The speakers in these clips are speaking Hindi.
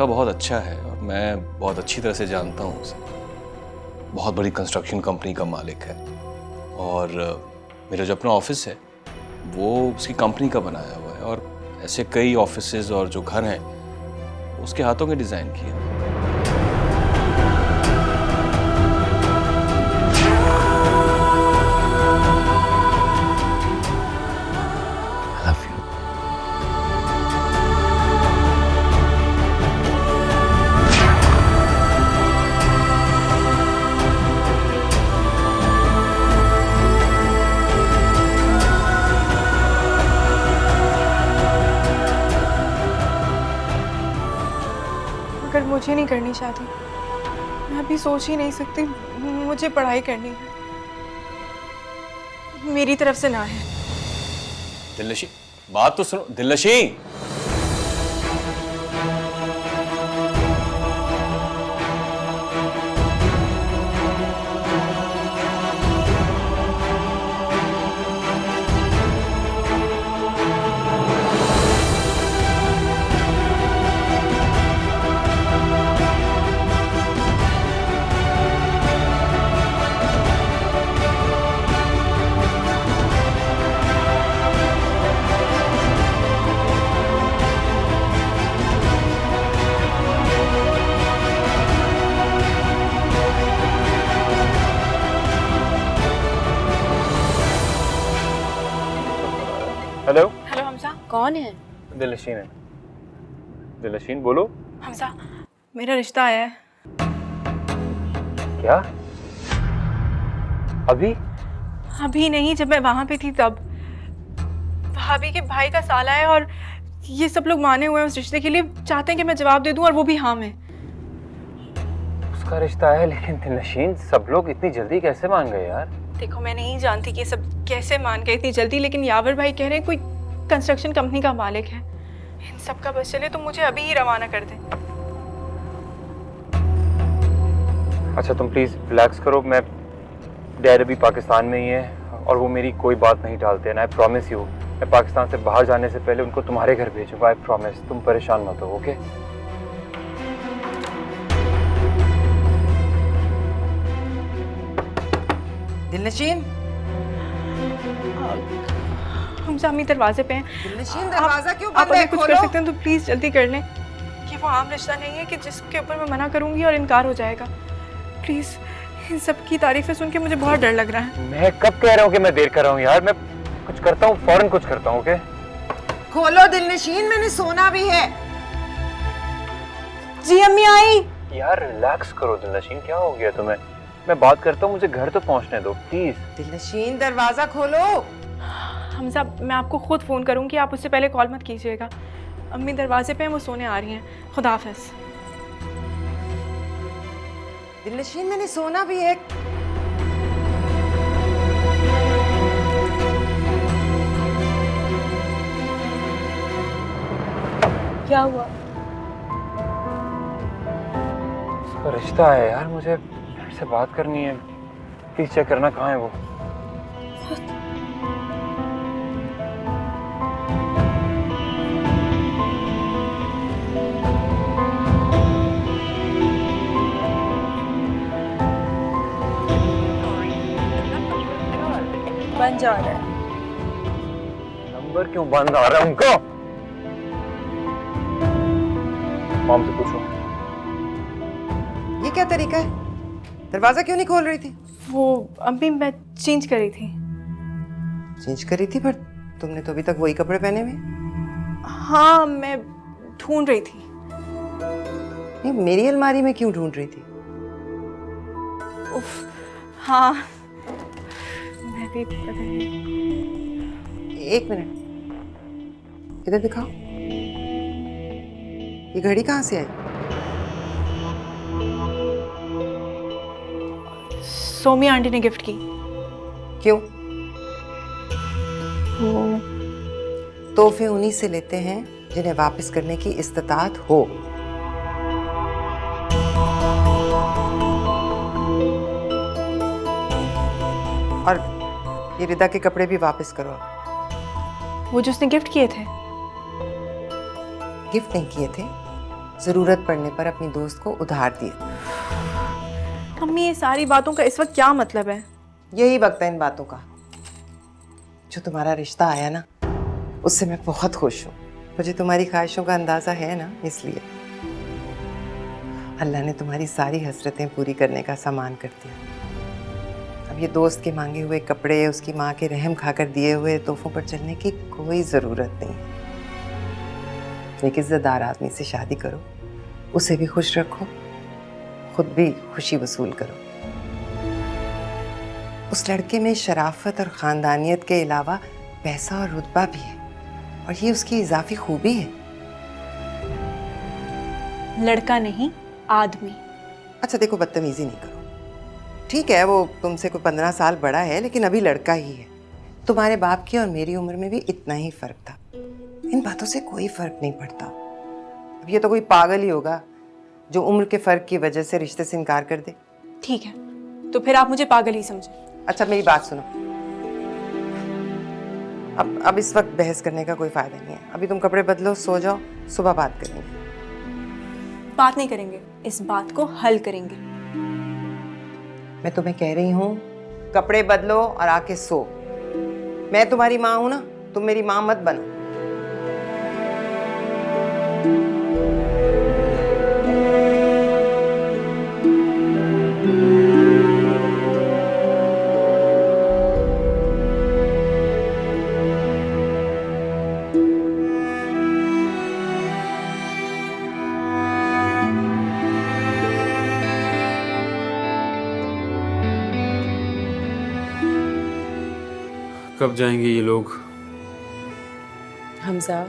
लड़का बहुत अच्छा है और मैं बहुत अच्छी तरह से जानता हूँ उसे। बहुत बड़ी कंस्ट्रक्शन कंपनी का मालिक है और मेरा जो अपना ऑफिस है वो उसकी कंपनी का बनाया हुआ है और ऐसे कई ऑफिसेज और जो घर हैं उसके हाथों के डिज़ाइन किए हैं। अगर मुझे नहीं करनी शादी, मैं अभी सोच ही नहीं सकती। मुझे पढ़ाई करनी है, मेरी तरफ से ना है। दिलनशी, बात तो सुनो। दिलनशी, हेलो। हेलो हमजा। कौन है? दिलनशीन है। दिलनशीन बोलो। हमजा, मेरा रिश्ता आया है। क्या? अभी? अभी नहीं, जब मैं वहां पे थी तब। भाभी के भाई का साला है और ये सब लोग माने हुए हैं उस रिश्ते के लिए। चाहते हैं कि मैं जवाब दे दूं और वो भी हाँ में। उसका रिश्ता है, लेकिन दिलनशीन सब लोग इतनी जल्दी कैसे मान गए यार? देखो, मैं नहीं जानती कि ये सब कैसे मान गए इतनी जल्दी, लेकिन यावर भाई कह रहे हैं कोई कंस्ट्रक्शन कंपनी का मालिक है। इन सब का बस चले तो मुझे अभी ही रवाना कर दें। अच्छा तुम प्लीज रिलैक्स करो। मैं डैड अभी पाकिस्तान में ही है और वो मेरी कोई बात नहीं टालते हैं। आई प्रॉमिस यू, मैं पाकिस्तान से बाहर जाने से पहले उनको तुम्हारे घर भेजूंगा। आई प्रॉमिस, तुम परेशान मत हो। ओके? दिलनशीन, हमजा, अम्मी दरवाजे पे हैं। दिलनशीन दरवाजा क्यों आप बंद है? अगर कुछ कर खोलो। सकते हैं तो प्लीज जल्दी कर लें। ये वो आम रिश्ता नहीं है कि जिसके ऊपर मैं मना करूंगी और इनकार हो जाएगा। प्लीज, इन सब की तारीफें सुन के मुझे बहुत डर लग रहा है। मैं कब कह रहा हूँ कि मैं देर कर रहा हूँ यार? मैं कुछ करता हूँ, फौरन कुछ करता हूँ। ओके? खोलो दिलनशीन, मैंने सोना भी है। जी अम्मी आई। यार रिलैक्स करो दिलनशीन, क्या हो गया तुम्हें? मैं बात करता हूँ, मुझे घर तो पहुँचने दो प्लीज। दिलनशीन दरवाजा खोलो। हमजा, मैं आपको खुद फ़ोन करूंगी, आप उससे पहले कॉल मत कीजिएगा। अम्मी दरवाजे पे हैं, वो सोने आ रही हैं। खुदा हाफिज़। दिलनशीन, मैंने सोना भी है। क्या हुआ? उसका रिश्ता है यार, मुझे से बात करनी है। प्लीज चेक करना कहाँ है वो। बन जा रहा है। नंबर क्यों बंद आ रहा है उनको? मॉम से पूछो। ये क्या तरीका है? दरवाजा क्यों नहीं खोल रही थी? वो अम्मी, मैं चेंज कर रही थी। चेंज करी थी, पर तुमने तो अभी तक वही कपड़े पहने हुए। हाँ, मैं ढूंढ रही थी। ये मेरी अलमारी में क्यों ढूंढ रही थी? उफ, हाँ, मैं भी पता नहीं। एक मिनट, इधर दिखाओ। ये घड़ी कहाँ से आई? सोमी आंटी ने गिफ्ट की। क्यों? वो तोहफे उन्हीं से लेते हैं जिन्हें वापस करने की इस्तात हो। और ये रिदा के कपड़े भी वापस करो। वो जो उसने गिफ्ट किए थे। गिफ्ट नहीं किए थे, जरूरत पड़ने पर अपनी दोस्त को उधार दिए। मम्मी ये सारी बातों का इस वक्त क्या मतलब है? यही वक्त है इन बातों का। जो तुम्हारा रिश्ता आया ना, उससे मैं बहुत खुश हूँ। मुझे तुम्हारी ख्वाहिशों का अंदाजा है ना, इसलिए अल्लाह ने तुम्हारी सारी हसरतें पूरी करने का सामान कर दिया। अब ये दोस्त के मांगे हुए कपड़े, उसकी माँ के रहम खाकर दिए हुए तोहफों पर चलने की कोई ज़रूरत नहीं है। एक इज्जतदार आदमी से शादी करो, उसे भी खुश रखो, खुद भी खुशी वसूल करो। उस लड़के में शराफत और ख़ानदानियत के अलावा पैसा और रुतबा भी है, और ये उसकी इजाफी खूबी है। लड़का नहीं, आदमी। अच्छा देखो, बदतमीजी नहीं करो। ठीक है, वो तुमसे कोई 15 साल बड़ा है, लेकिन अभी लड़का ही है। तुम्हारे बाप की और मेरी उम्र में भी इतना ही फर्क था। इन बातों से कोई फर्क नहीं पड़ता। अब ये तो कोई पागल ही होगा जो उम्र के फर्क की वजह से रिश्ते से इनकार कर दे। ठीक है, तो फिर आप मुझे पागल ही समझे। अच्छा मेरी बात सुनो, अब इस वक्त बहस करने का कोई फायदा नहीं है। अभी तुम कपड़े बदलो, सो जाओ, सुबह बात करेंगे। बात नहीं करेंगे, इस बात को हल करेंगे। मैं तुम्हें कह रही हूँ, कपड़े बदलो और आके सो। मैं तुम्हारी माँ हूं ना, तुम मेरी माँ मत बनो। कब जाएंगे ये लोग? हमजा,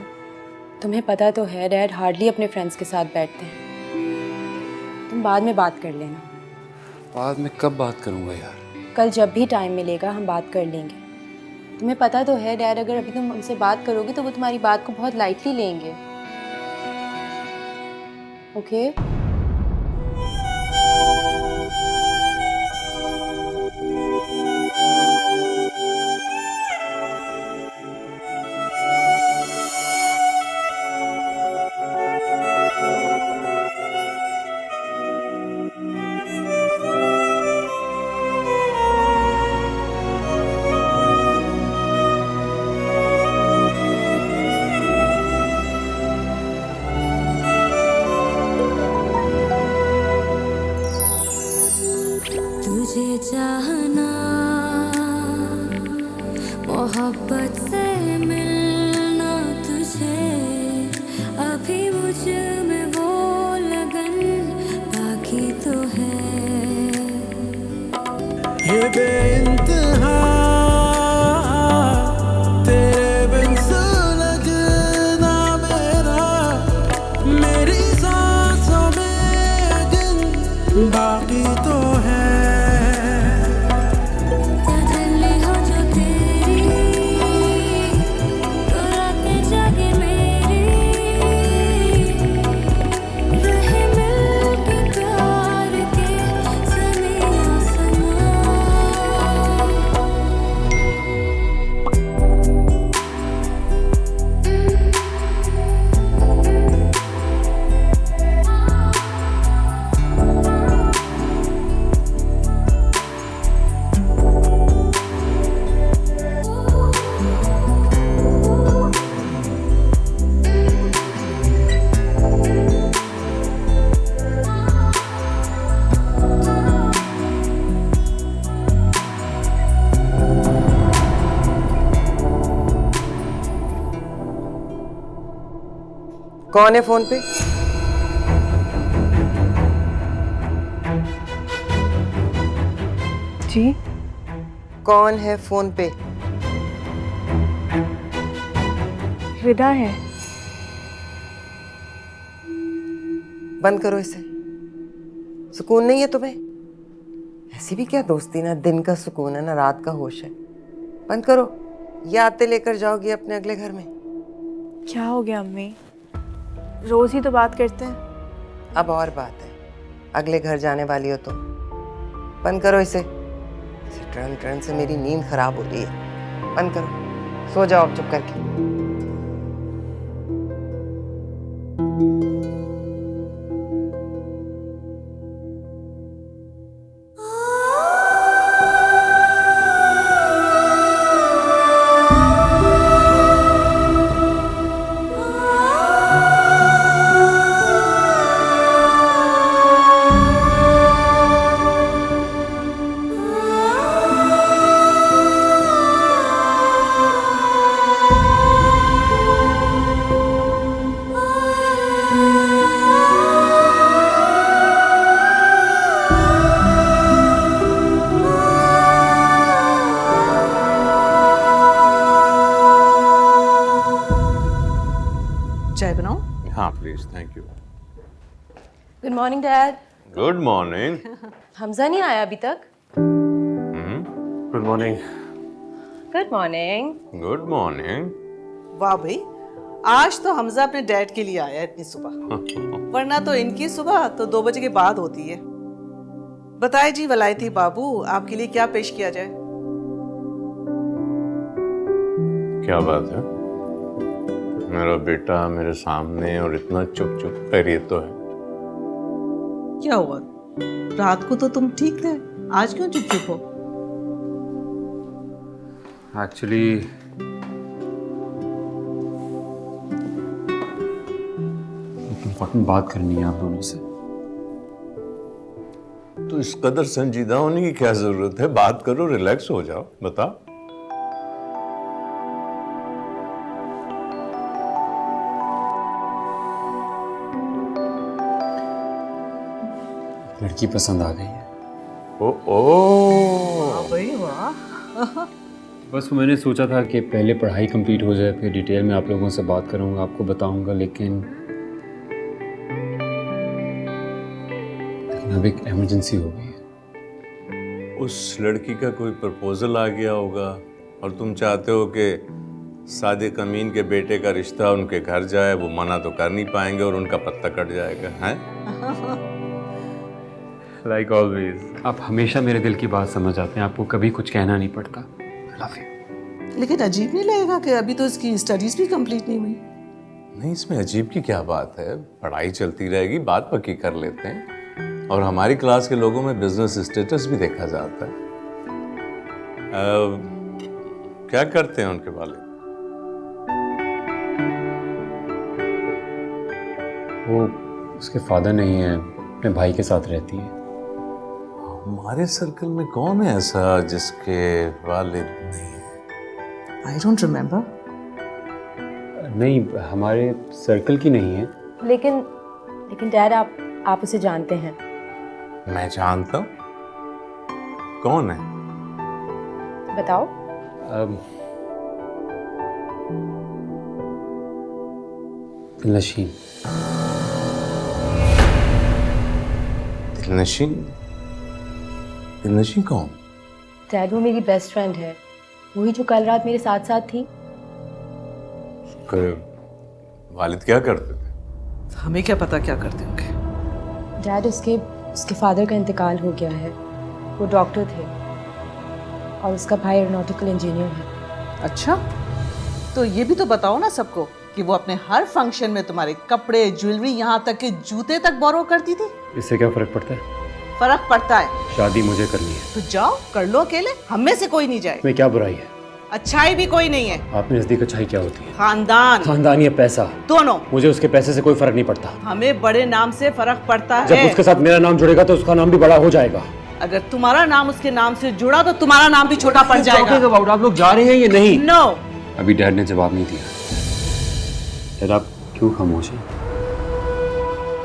तुम्हें पता तो है डैड हार्डली अपने फ्रेंड्स के साथ बैठते हैं। तुम बाद में बात कर लेना। बाद में कब बात करूंगा यार? कल जब भी टाइम मिलेगा हम बात कर लेंगे। तुम्हें पता तो है डैड, अगर अभी तुम उनसे बात करोगे तो वो तुम्हारी बात को बहुत लाइटली लेंगे। ओके? तुझे चाहना, मोहब्बत से मिलना तुझे, अभी मुझ में वो लगन बाकी तो है। ये बेइंतहा तेरे बिन सुलझना मेरा, मेरी सांसों में दिन बाकी तो है। तजल्ली हो जो तेरी, तो रातें जागे मेरी, रहे मिलके प्यार के ज़मीं आसमां। कौन है फोन पे? जी? कौन है फोन पे? रिदा है। बंद करो इसे। सुकून नहीं है तुम्हें? ऐसी भी क्या दोस्ती, ना दिन का सुकून है ना रात का होश है। बंद करो, ये आते लेकर जाओगी अपने अगले घर में। क्या हो गया अम्मी? रोज ही तो बात करते हैं। अब और बात है, अगले घर जाने वाली हो तो बंद करो इसे। टर्न टर्न से मेरी नींद खराब हो रही है। बंद करो, सो जाओ अब चुप करके। Good morning dad. Good morning. Hamza नहीं आया अभी तक? Good morning. Good morning. Good morning. वाह भाई, आज तो हमजा अपने डैड के लिए आया इतनी सुबह, वरना तो इनकी सुबह तो 2 बजे के बाद होती है। बताए जी वलायती बाबू, आपके लिए क्या पेश किया जाए? क्या बात है, मेरा बेटा मेरे सामने और इतना चुप चुप, खैरियत तो है? क्या हुआ, रात को तो तुम ठीक थे, आज क्यों चुप चुप हो? एक्चुअली इम्पोर्टेंट बात करनी है आप दोनों से। तो इस कदर संजीदा होने की क्या जरूरत है? बात करो, रिलैक्स हो जाओ, बता। लड़की पसंद आ गई है। वाह भाई वाह। बस मैंने सोचा था कि पहले पढ़ाई कंप्लीट हो जाए, फिर डिटेल में आप लोगों से बात करूंगा, आपको बताऊंगा, लेकिन अब एक इमरजेंसी हो गई है। उस लड़की का कोई प्रपोजल आ गया होगा और तुम चाहते हो कि सादिक अमीन के बेटे का रिश्ता उनके घर जाए, वो मना तो कर नहीं पाएंगे और उनका पत्ता कट जाएगा, हैं? लाइक ऑलवेज आप हमेशा मेरे दिल की बात समझ आते हैं, आपको कभी कुछ कहना नहीं पड़ता। Love you. लेकिन अजीब नहीं लगेगा कि अभी तो इसकी स्टडीज भी कंप्लीट नहीं हुई? नहीं, इसमें अजीब की क्या बात है, पढ़ाई चलती रहेगी, बात पक्की कर लेते हैं। और हमारी क्लास के लोगों में बिजनेस स्टेटस भी देखा जाता है। क्या करते हैं उनके वाले? वो उसके फादर नहीं है, अपने भाई के साथ रहती है। हमारे सर्कल में कौन है ऐसा जिसके वालिद नहीं है? I don't remember. नहीं, हमारे सर्कल की नहीं है। लेकिन डैड आप उसे जानते हैं। मैं जानता हूँ। कौन है? बताओ। दिलनशीन। दिलनशीन? दिलनशीन कौन? डैड वो मेरी बेस्ट फ्रेंड है, वही जो कल रात मेरे साथ साथ थी। वालिद क्या करते थे? हमें क्या पता क्या करते होंगे। डैड उसके फादर का इंतकाल हो गया है, वो डॉक्टर थे और उसका भाई एरोनॉटिकल इंजीनियर है। अच्छा, तो ये भी तो बताओ ना सबको कि वो अपने हर फंक्शन में तुम्हारे कपड़े, ज्वेलरी, यहाँ तक कि जूते तक बोरो करती थी। इससे क्या फर्क पड़ता है? फर्क पड़ता है। शादी मुझे करनी है। तो जाओ कर लो अकेले, हम में से कोई नहीं जाए। इसमें क्या बुराई है? अच्छाई भी कोई नहीं है। आपने नजदीक अच्छाई क्या होती है? खानदान, खानदान या पैसा, दोनों। मुझे उसके पैसे से कोई फर्क नहीं पड़ता। हमेे बड़े नाम से फर्क पड़ता जब है। उसके साथ मेरा नाम जुड़ेगा तो उसका नाम भी बड़ा हो जाएगा। अगर तुम्हारा नाम उसके नाम से जुड़ा तो तुम्हारा नाम भी छोटा पड़ जाएगा। आप लोग जा रहे हैं या नहीं? नो। अभी डैड ने जवाब नहीं दिया। डैड आप क्यों खामोश हैं?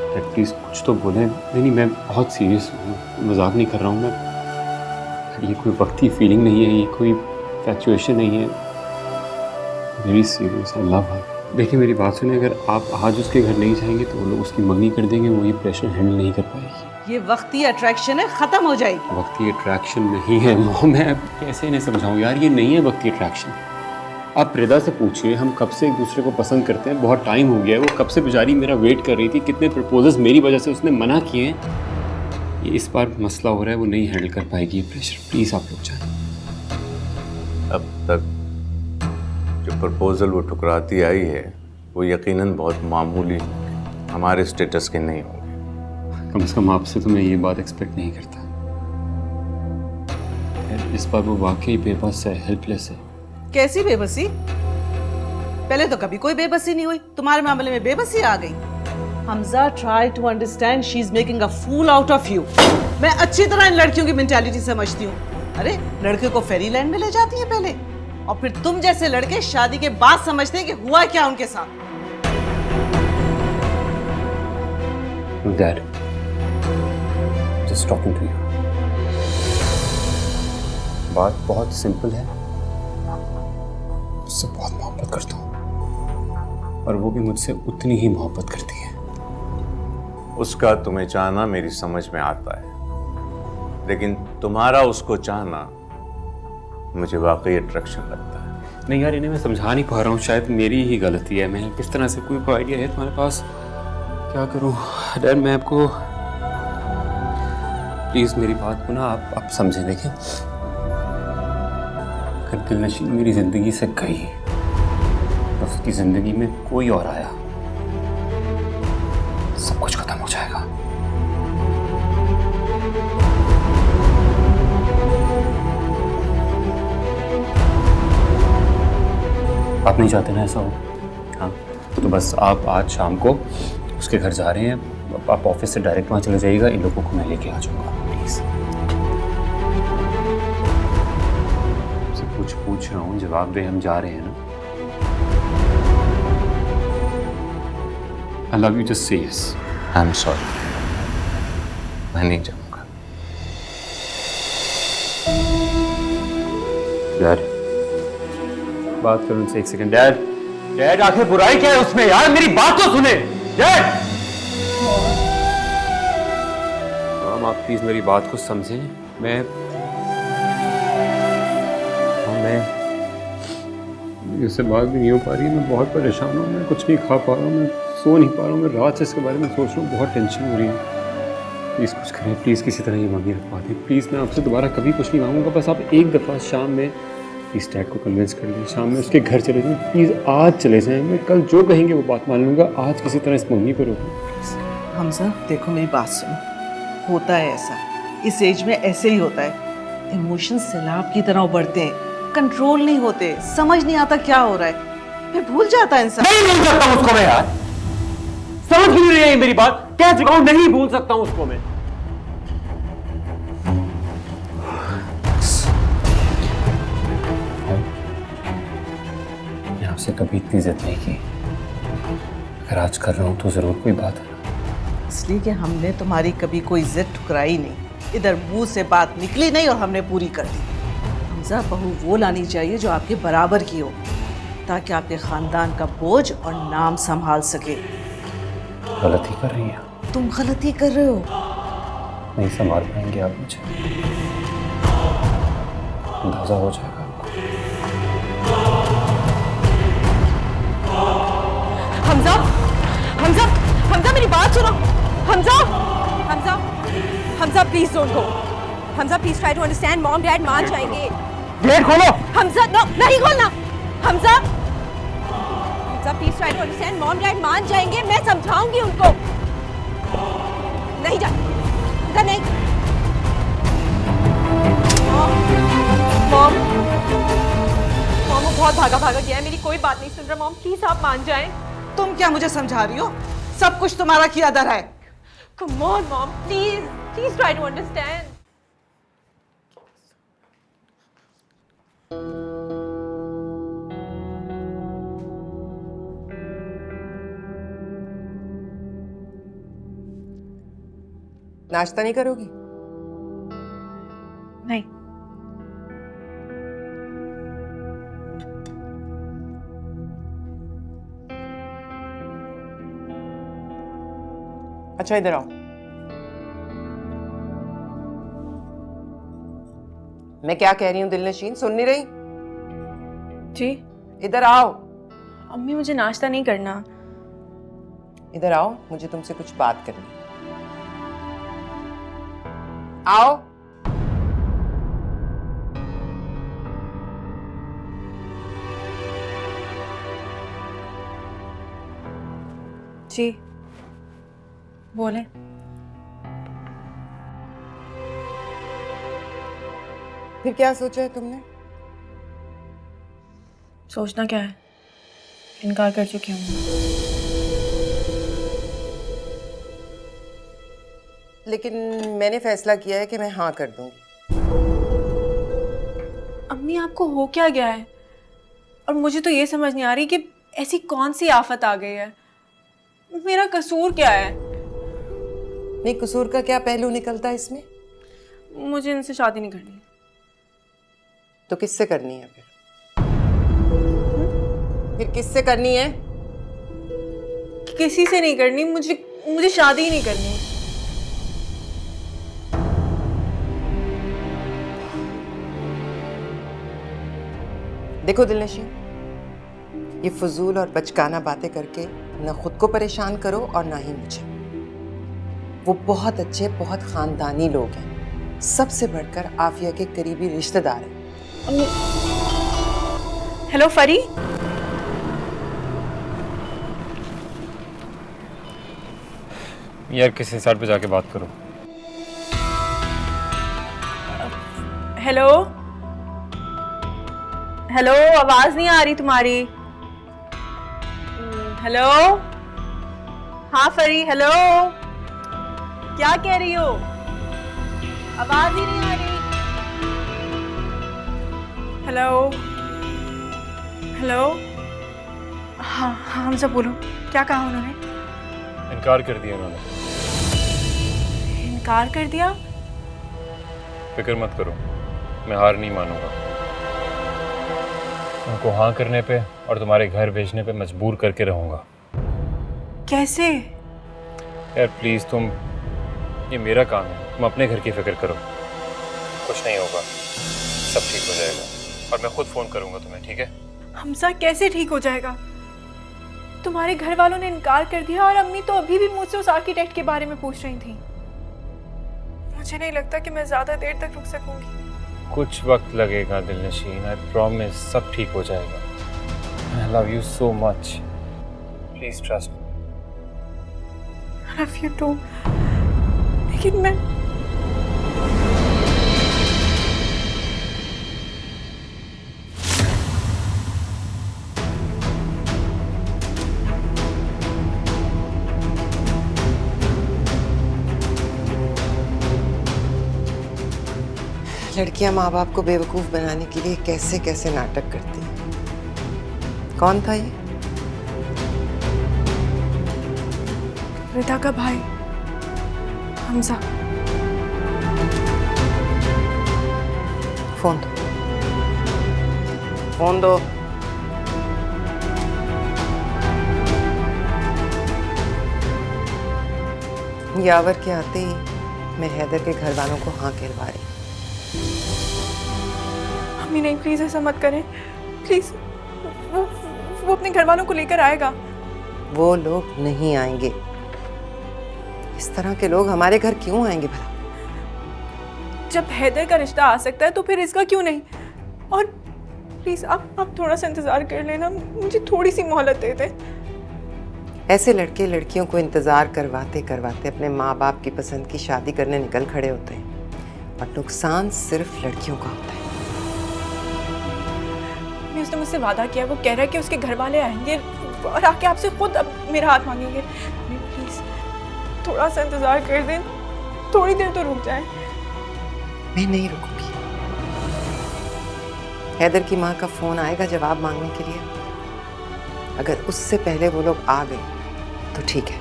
डैड प्लीज कुछ तो बोलें। नहीं, मैं बहुत सीरियस हूँ, मजाक नहीं कर रहा हूँ मैं। ये कोई वक्ती फीलिंग नहीं है, ये कोई फैक्चुएशन नहीं है, वेरी सीरियस। आई लव हर। देखिए मेरी बात सुनिए, अगर आप आज उसके घर नहीं जाएंगे तो वो लोग उसकी मंगनी कर देंगे, वो ये प्रेशर हैंडल नहीं कर पाएगी। ये वक्ती अट्रैक्शन है, खत्म हो जाएगी। वक्ती अट्रैक्शन नहीं है मॉम, मैं कैसे इन्हें समझाऊं यार, ये नहीं है वक्ती अट्रैक्शन। आप रिदा से पूछिए, हम कब से एक दूसरे को पसंद करते हैं, बहुत टाइम हो गया है। वो कब से बेचारी मेरा वेट कर रही थी, कितने प्रपोजल्स मेरी वजह से उसने मना किए हैं। ये इस बार मसला हो रहा है, वो नहीं हैंडल कर पाएगी ये प्रेशर। प्लीज़ आप लोग जाएं। अब तक जो प्रपोजल वो ठुकराती आई है वो यकीनन बहुत मामूली, हमारे स्टेटस के नहीं होंगे। कम से कम आपसे तो मैं ये बात एक्सपेक्ट नहीं करता। इस बार वो वाकई बेबस है, हेल्पलेस है। कैसी बेबसी? पहले तो कभी कोई बेबसी नहीं हुई, तुम्हारे मामले में बेबसी आ गई। Hamza, try to understand, she is making a fool out of you. मैं अच्छी तरह इन लड़कियों की मेंटालिटी समझती हूँ। अरे लड़के को फेरी लैंड में ले जाती है पहले, और फिर तुम जैसे लड़के शादी के बाद समझते हैं कि हुआ क्या उनके साथ। Dad, just talking to you. बात बहुत सिंपल है, उससे बहुत मोहब्बत करता हूँ और वो भी मुझसे उतनी ही मोहब्बत करती है। उसका तुम्हें चाहना मेरी समझ में आता है, लेकिन तुम्हारा उसको चाहना मुझे वाकई अट्रैक्शन लगता है। नहीं यार, इन्हें मैं समझा नहीं पा रहा हूँ, शायद मेरी ही गलती है। मैं किस तरह से, कोई आइडिया है तुम्हारे पास? क्या करूँ डैड? मैं आपको प्लीज़ मेरी बात को ना आप समझें। देखें, अगर दिलनशीन मेरी ज़िंदगी से गई तो उसकी ज़िंदगी में कोई और आया, सब कुछ खत्म हो जाएगा। आप नहीं चाहते ना ऐसा हो? हाँ, तो बस आप आज शाम को उसके घर जा रहे हैं, आप ऑफिस से डायरेक्ट वहाँ चले जाइएगा, इन लोगों को मैं लेके आ जाऊँगा। प्लीज़ आपसे कुछ पूछ रहा हूँ, जवाब दे। हम जा रहे हैं ना? I love you, just say yes. I am sorry, मैं नहीं जाऊँगा। डैड, बात करूँ उनसे एक सेकंड। डैड आखिर बुराई क्या है उसमें यार? मेरी बात तो सुने डैड। मॉम, आप प्लीज मेरी बात को समझें। मैं इससे बात भी नहीं हो पा रही। मैं बहुत परेशान हूँ, मैं कुछ नहीं खा पा रहा हूँ, मैं सो नहीं पा रहा हूँ। मैं रात से इसके बारे में सोच रहा हूँ, बहुत टेंशन हो रही है। प्लीज़ कुछ करें, प्लीज़ किसी तरह ये मांगी रखवा दें। प्लीज़ मैं आपसे दोबारा कभी कुछ नहीं मांगूंगा, बस आप एक दफ़ा शाम में प्लीज़ डैड को कन्विंस कर लें, शाम में उसके घर चले जाएं। प्लीज़ आज चले जाएं, मैं कल जो कहेंगे वो बात मान लूँगा। आज किसी तरह इस मम्मी को रोकें प्लीज़। हमजा, देखो मेरी बात सुनो, होता है ऐसा, इस एज में ऐसे ही होता है। इमोशंस सैलाब की तरह उभरते हैं, कंट्रोल नहीं होते, समझ नहीं आता क्या हो रहा है, फिर भूल जाता है इंसान। नहीं भूल सकता उसको मैं यार, समझ क्यों नहीं रही है मेरी बात? कह चुका हूँ, नहीं भूल सकता हूँ उसको मैं। मैंने आपसे कभी इतनी इज्जत नहीं की, अगर आज कर रहा हूँ तो जरूर कोई बात है। इसलिए कि हमने तुम्हारी कभी कोई इज्जत ठुकराई नहीं, इधर मुंह से बात निकली नहीं और हमने पूरी कर दी। हमजा, बहू वो लानी चाहिए जो आपके बराबर की हो, ताकि आपके खानदान का बोझ और नाम संभाल सके। गलती कर रही है तुम गलती कर रहे हो। नहीं संभाल पाएंगे आप मुझे, अंदाजा हो जाएगा आपको। हमजा, हमजा, हमजा मेरी बात सुनो। Hamza, Hamza, Hamza please don't go. Hamza please try to understand, mom dad मान जाएंगे। गेट खोलो। हमजा, नो नहीं खोलना। Hamza, Hamza please try to understand, mom dad मान जाएंगे, मैं समझाऊंगी उनको। नहीं जा, हमजा नहीं। मॉम, मॉम वो बहुत भागा भागा गया है, मेरी कोई बात नहीं सुन रहा। मॉम प्लीज आप मान जाएं। तुम क्या मुझे समझा रही हो? सब कुछ तुम्हारा किया दर है। Come on, Mom, please, please try to understand. नाश्ता नहीं करोगी? नहीं। अच्छा इधर आओ। मैं क्या कह रही हूँ दिलनशीन, सुन नहीं रही? जी? इधर आओ। अम्मी मुझे नाश्ता नहीं करना। इधर आओ, मुझे तुमसे कुछ बात करनी है। आओ। जी बोले। फिर क्या सोचा है तुमने? सोचना क्या है, इनकार कर चुकी हूँ। लेकिन मैंने फैसला किया है कि मैं हाँ कर दूंगी। अम्मी आपको हो क्या गया है? और मुझे तो ये समझ नहीं आ रही कि ऐसी कौन सी आफत आ गई है। मेरा कसूर क्या है? नहीं, कसूर का क्या पहलू निकलता है इसमें? मुझे इनसे शादी नहीं करनी। तो किससे करनी है फिर? फिर किससे करनी है? किसी से नहीं करनी। मुझे शादी ही नहीं करनी। देखो दिलनशी, ये फजूल और बचकाना बातें करके न खुद को परेशान करो और ना ही मुझे। वो बहुत अच्छे, बहुत खानदानी लोग हैं, सबसे बढ़कर आफिया के करीबी रिश्तेदार हैं। हेलो फरी। यार किसी साइड पे जाके बात करो। हेलो हेलो, आवाज नहीं आ रही तुम्हारी। हेलो, हाँ फरी, हेलो, क्या कह रही हो? आवाज ही नहीं आ रही। हेलो हेलो, हाँ हाँ हमसे बोलो, क्या कहा उन्होंने? इनकार कर दिया उन्होंने। इनकार कर दिया? फिक्र मत करो, मैं हार नहीं मानूंगा। उनको हाँ करने पे और तुम्हारे घर भेजने पे मजबूर करके रहूंगा। कैसे? यार प्लीज तुम, ये मेरा काम है, तुम अपने घर की फिक्र करो। कुछ नहीं होगा, सब ठीक हो जाएगा और मैं खुद फोन करूंगा तुम्हें, ठीक है? हमसा कैसे ठीक हो जाएगा? तुम्हारे घर वालों ने इनकार कर दिया और अम्मी तो अभी भी मुझसे उस आर्किटेक्ट के बारे में पूछ रही थी। मुझे नहीं लगता कि मैं ज्यादा देर तक रुक सकूंगी। कुछ वक्त लगेगा दिलनशीन, आई प्रॉमिस सब ठीक हो जाएगा। I love you so much, please trust me. I love you too, लेकिन मैं लड़कियां माँ बाप को बेवकूफ बनाने के लिए कैसे कैसे नाटक करती हैं। कौन था ये? रिता का भाई हमजा। फोन दो, फोन दो। यावर के आते ही मैं हैदर के घर वालों को हाँ कहलवा रही। अम्मी नहीं, प्लीज ऐसा मत करें, प्लीज। वो अपने घर वालों को लेकर आएगा। वो लोग नहीं आएंगे। इस तरह के लोग हमारे घर क्यों आएंगे भला? जब हैदर का रिश्ता आ सकता है तो फिर इसका क्यों नहीं? और प्लीज आप थोड़ा सा इंतजार कर लेना, मुझे थोड़ी सी मोहलत दे दे। ऐसे लड़के लड़कियों को इंतजार करवाते करवाते अपने माँ बाप की पसंद की शादी करने निकल खड़े होते हैं और नुकसान सिर्फ लड़कियों का होता है। उसने मुझसे वादा किया, वो कह रहा है कि उसके घर वाले आएंगे और आके आपसे खुद अब मेरा हाथ मांगेंगे। प्लीज थोड़ा सा इंतजार कर दें, थोड़ी देर तो रुक जाए। मैं नहीं रुकूंगी। हैदर की माँ का फोन आएगा जवाब मांगने के लिए। अगर उससे पहले वो लोग आ गए तो ठीक है,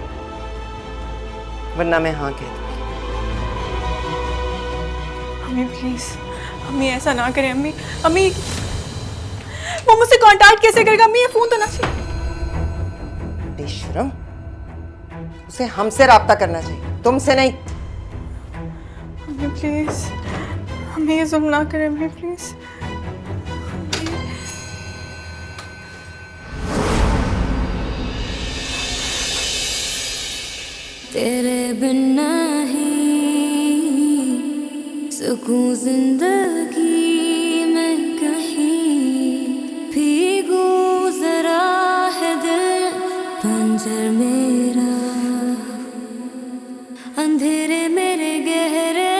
वरना मैं हाँ कह दूंगी। अम्मी प्लीज, अम्मी ऐसा ना करें। अम्मी अम्मी, वो मुझसे कांटेक्ट कैसे करेगा? अम्मी ये फोन तो ना चाहिए। बेशरम, उसे हमसे राब्ता करना चाहिए, तुमसे नहीं। अम्मी प्लीज, अम्मी ये जुल्म ना करें। अम्मी प्लीज। तेरे बिन नहीं सुकून जिंदगी में, कहीं भीगू जरा है दिल पंजर मेरा। अंधेरे मेरे गहरे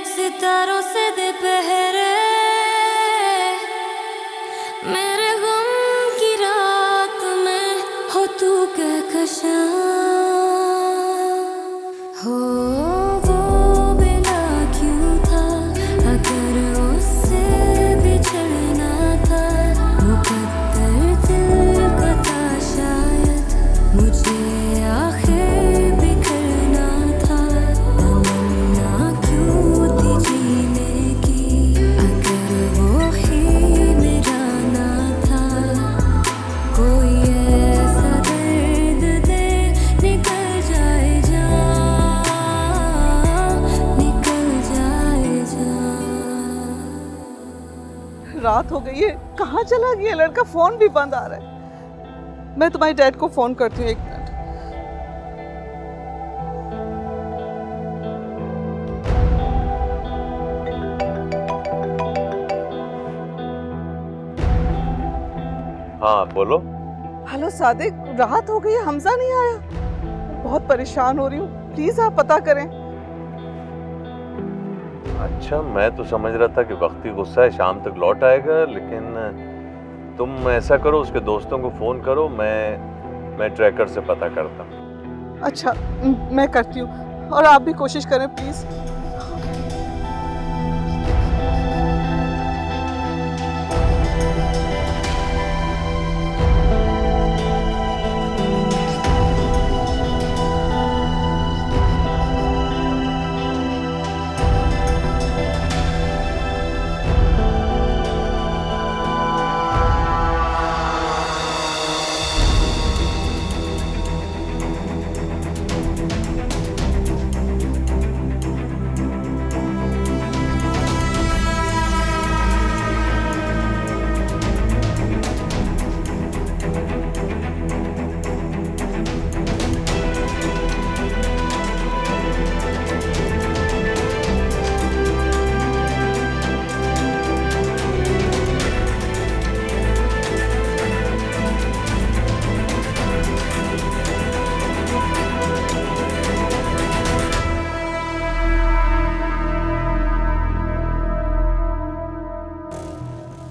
सितारों से दे पहरे, मेरे गम की रात में हो तू कहकशां। हो वो बेला क्यों था रात हो गई है, कहाँ चला गया लड़का? फोन भी बंद आ रहा है। मैं तुम्हारे डैड को फोन करती हूँ, 1 मिनट। हाँ बोलो। हेलो सादिक, रात हो गई है, हमजा नहीं आया। बहुत परेशान हो रही हूँ, प्लीज आप पता करें। अच्छा, मैं तो समझ रहा था कि वक्ती गुस्सा है, शाम तक लौट आएगा, लेकिन तुम ऐसा करो, उसके दोस्तों को फोन करो, मैं ट्रैकर से पता करता हूँ। अच्छा, मैं करती हूँ, और आप भी कोशिश करें प्लीज।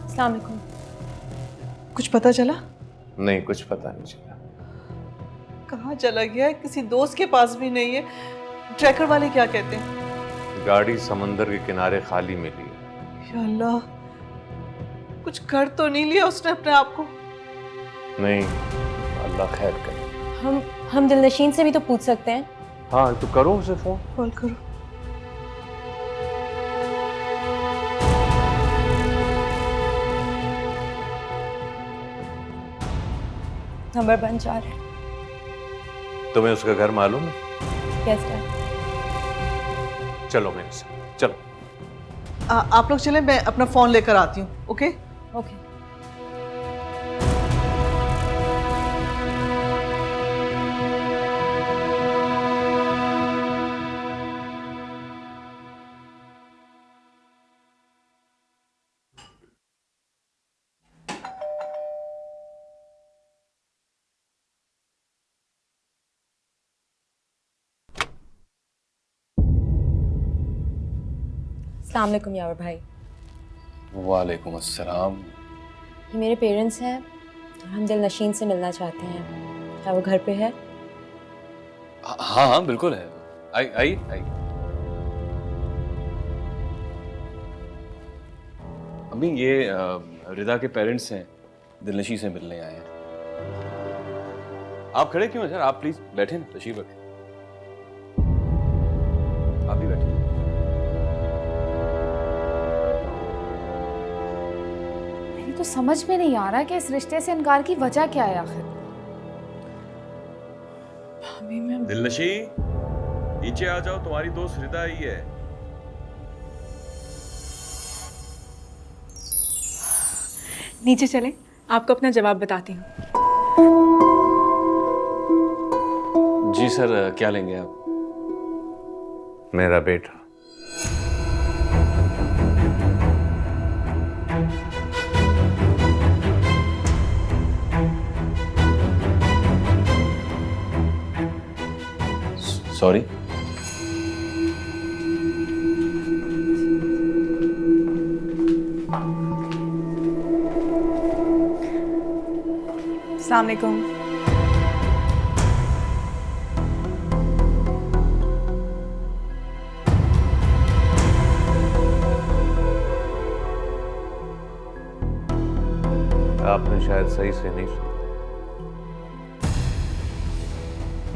अस्सलाम वालेकुम। कुछ पता चला? नहीं, कुछ पता नहीं चला। कहाँ चला गया है? किसी दोस्त के पास भी नहीं है। ट्रैकर वाले क्या कहते हैं? गाड़ी समंदर के किनारे खाली मिली है। या अल्लाह, कुछ कर तो नहीं लिया उसने अपने आप को? नहीं, अल्लाह खैर करे। हम दिलनशीन से भी तो पूछ सकते हैं। हाँ तो करो उसे फोन। कॉल करो। नंबर बंद जा रहा है। तुम्हें उसका घर मालूम है? Yes dad. चलो मेरे साथ, चलो। आप लोग चलें, मैं अपना फोन लेकर आती हूँ। Okay okay. अस्सलाम वालेकुम यावर भाई। वालेकुम अस्सलाम। ये मेरे पेरेंट्स हैं, हम दिलनशीन से मिलना चाहते हैं। क्या वो घर पे है? हाँ हाँ बिल्कुल है। आई आई आई। अम्मी, ये रिदा के पेरेंट्स हैं, दिलनशी से मिलने आए हैं। आप खड़े क्यों हैं सर? आप प्लीज बैठे ना, तशरीफ रखें। आप भी बैठिए। मेरी तो समझ में नहीं आ रहा कि इस रिश्ते से इनकार की वजह क्या है आखिर। भाभी, मैं दिलनशी, नीचे आ जाओ, तुम्हारी दोस्त रिदा आई है। नीचे चलें, आपको अपना जवाब बताती हूँ। जी सर, क्या लेंगे आप? मेरा बेटा। सॉरी। अस्सलाम वालेकुम। आपने शायद सही से नहीं सुना।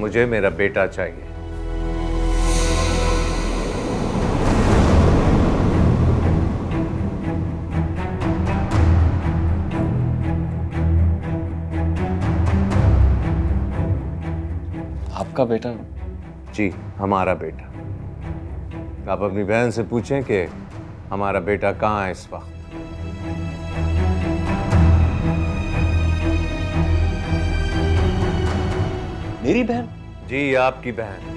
मुझे मेरा बेटा चाहिए। आपका बेटा? जी, हमारा बेटा। आप अपनी बहन से पूछें कि हमारा बेटा कहाँ है इस वक्त। मेरी बहन? जी, आपकी बहन।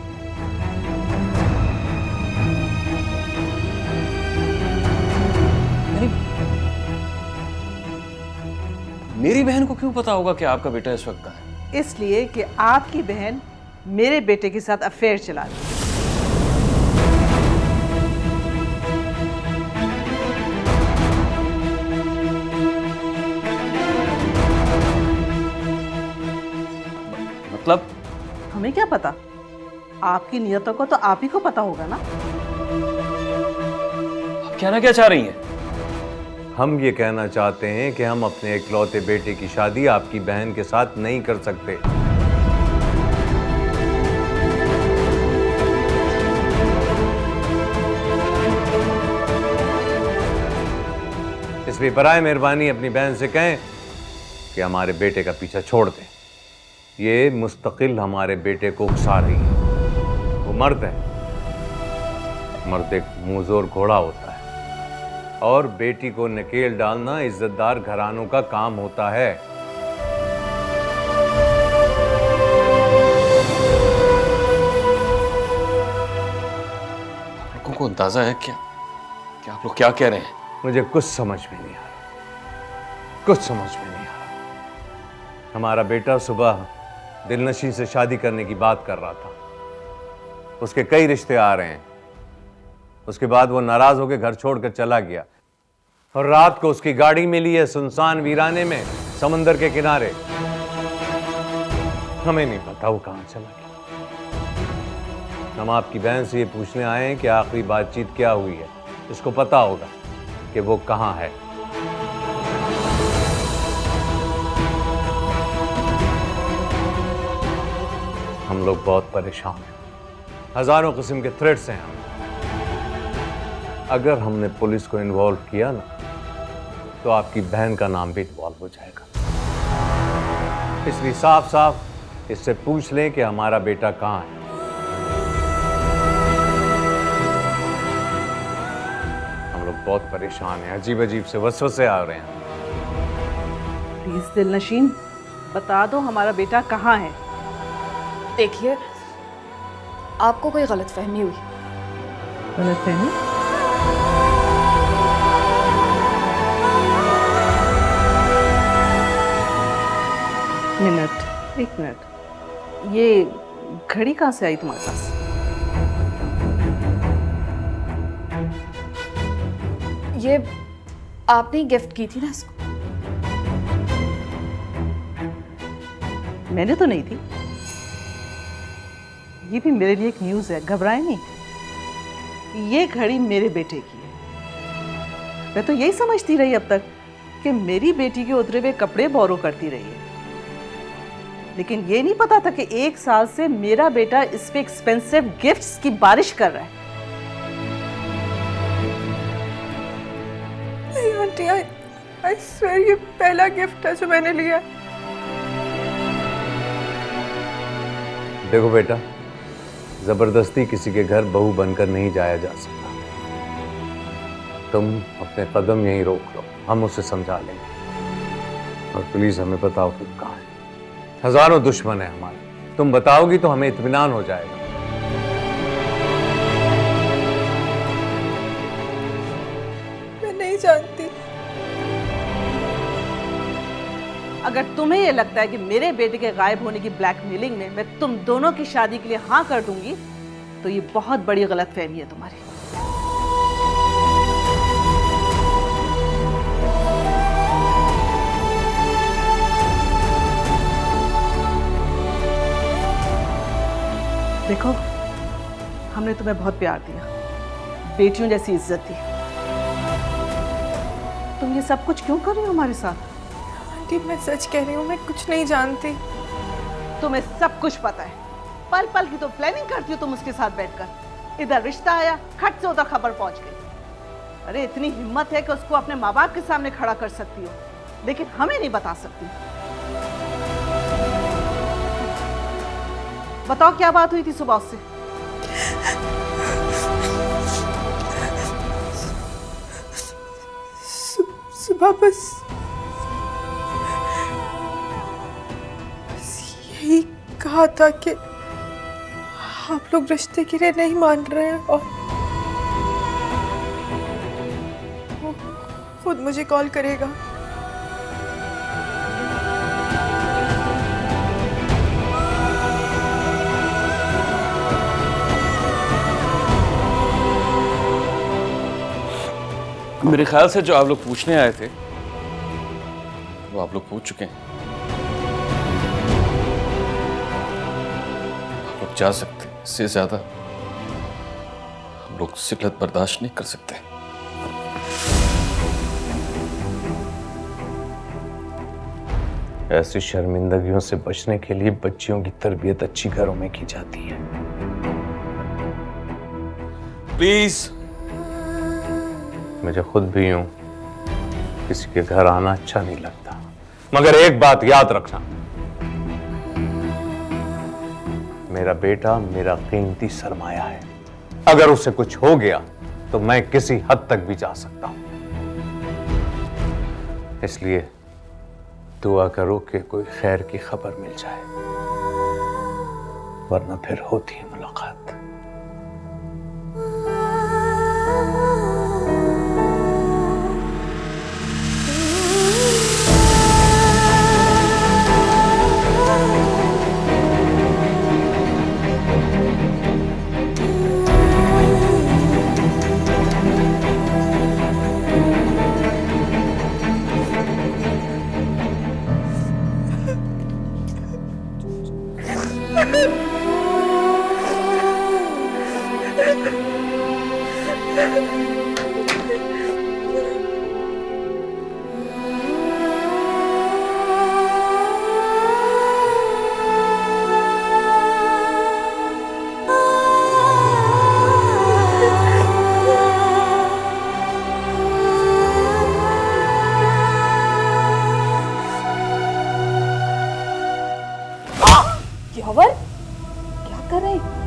मेरी बहन को क्यों पता होगा कि आपका बेटा इस वक्त कहाँ है? इसलिए कि आपकी बहन मेरे बेटे के साथ अफेयर चला रही है। मतलब? हमें क्या पता, आपकी नियतों को तो आप ही को पता होगा ना। आप कहना क्या चाह रही हैं? हम ये कहना चाहते हैं कि हम अपने इकलौते बेटे की शादी आपकी बहन के साथ नहीं कर सकते। इसलिए बराए मेहरबानी अपनी बहन से कहें कि हमारे बेटे का पीछा छोड़ दें। ये मुस्तकिल हमारे बेटे को उकसा रही है। वो मर्द है, मर्द एक मुंहजोर घोड़ा होता है और बेटी को नकेल डालना इज्जतदार घरानों का काम होता है। लोगों को अंदाजा है क्या कि आप लोग क्या कह रहे हैं? मुझे कुछ समझ में नहीं आ रहा, कुछ समझ में नहीं आ रहा। हमारा बेटा सुबह दिलनशी से शादी करने की बात कर रहा था। उसके कई रिश्ते आ रहे हैं। उसके बाद वो नाराज होकर घर छोड़कर चला गया और रात को उसकी गाड़ी मिली है सुनसान वीराने में, समंदर के किनारे। हमें नहीं पता वो कहां चला गया। हम आपकी बहन से ये पूछने आए हैं कि आखिरी बातचीत क्या हुई है। इसको पता होगा कि वो कहां है। हम लोग बहुत परेशान हैं, हजारों किस्म के थ्रेट्स हैं हम। अगर हमने पुलिस को इन्वॉल्व किया ना तो आपकी बहन का नाम भी इन्वॉल्व हो जाएगा। इसलिए साफ साफ इससे पूछ लें कि हमारा बेटा कहां है। हम लोग बहुत परेशान हैं, अजीब अजीब से वसवसे आ रहे हैं। प्लीज दिलनशीन, बता दो हमारा बेटा कहाँ है। देखिए, आपको कोई गलतफहमी हुई। गलतफहमी? मिनट, एक मिनट, ये घड़ी कहाँ से आई तुम्हारे पास? ये आपने गिफ्ट की थी ना इसको। मैंने तो नहीं थी। ये भी मेरे लिए एक न्यूज़ है, घबराए नहीं। ये घड़ी मेरे बेटे की है। मैं तो यही समझती रही अब तक कि मेरी बेटी के उतरे हुए कपड़े बोरो करती रही है, लेकिन ये नहीं पता था कि 1 साल से मेरा बेटा इस पे एक्सपेंसिव गिफ्ट्स की बारिश कर रहा है। नहीं आंटी, आई स्वेयर ये पहला गिफ्ट है जो मैंने लिया। देखो बेटा, जबरदस्ती किसी के घर बहू बनकर नहीं जाया जा सकता। तुम अपने कदम यहीं रोक लो, हम उसे समझा लेंगे। और प्लीज हमें बताओ कि कहाँ है। हजारों दुश्मन है हमारे, तुम बताओगी तो हमें इत्मीनान हो जाएगा। मैं नहीं जानती। अगर तुम्हें यह लगता है कि मेरे बेटे के गायब होने की ब्लैकमेलिंग में मैं तुम दोनों की शादी के लिए हाँ कर दूंगी, तो ये बहुत बड़ी गलतफहमी है तुम्हारी। देखो, हमने तुम्हें बहुत प्यार दिया, बेटियों जैसी इज्जत दी। तुम ये सब कुछ क्यों कर रही हो हमारे साथ? आंटी मैं सच कह रही हूँ, मैं कुछ नहीं जानती। तुम्हें सब कुछ पता है। पल पल की तो प्लानिंग करती हो तुम उसके साथ बैठकर। इधर रिश्ता आया, खट से उधर खबर पहुंच गई। अरे इतनी हिम्मत है कि उसको अपने माँ बाप के सामने खड़ा कर सकती हो, लेकिन हमें नहीं बता सकती। बताओ क्या बात हुई थी सुबह उससे? सुबह बस यही कहा कहा था कि आप लोग रिश्ते के लिए नहीं मान रहे हैं और वो खुद मुझे कॉल करेगा। मेरे ख्याल से जो आप लोग पूछने आए थे वो आप लोग पूछ चुके हैं। आप लोग जा सकते हैं, इससे ज्यादा हम लोग सिकलत बर्दाश्त नहीं कर सकते। ऐसी शर्मिंदगियों से बचने के लिए बच्चियों की तरबियत अच्छी घरों में की जाती है। प्लीज। मुझे खुद भी यूं किसी के घर आना अच्छा नहीं लगता, मगर एक बात याद रखना, मेरा बेटा मेरा कीमती सरमाया है। अगर उसे कुछ हो गया तो मैं किसी हद तक भी जा सकता हूं। इसलिए दुआ करो कि कोई खैर की खबर मिल जाए, वरना फिर होती है मुलाकात। यावर क्या कर रहे हैं?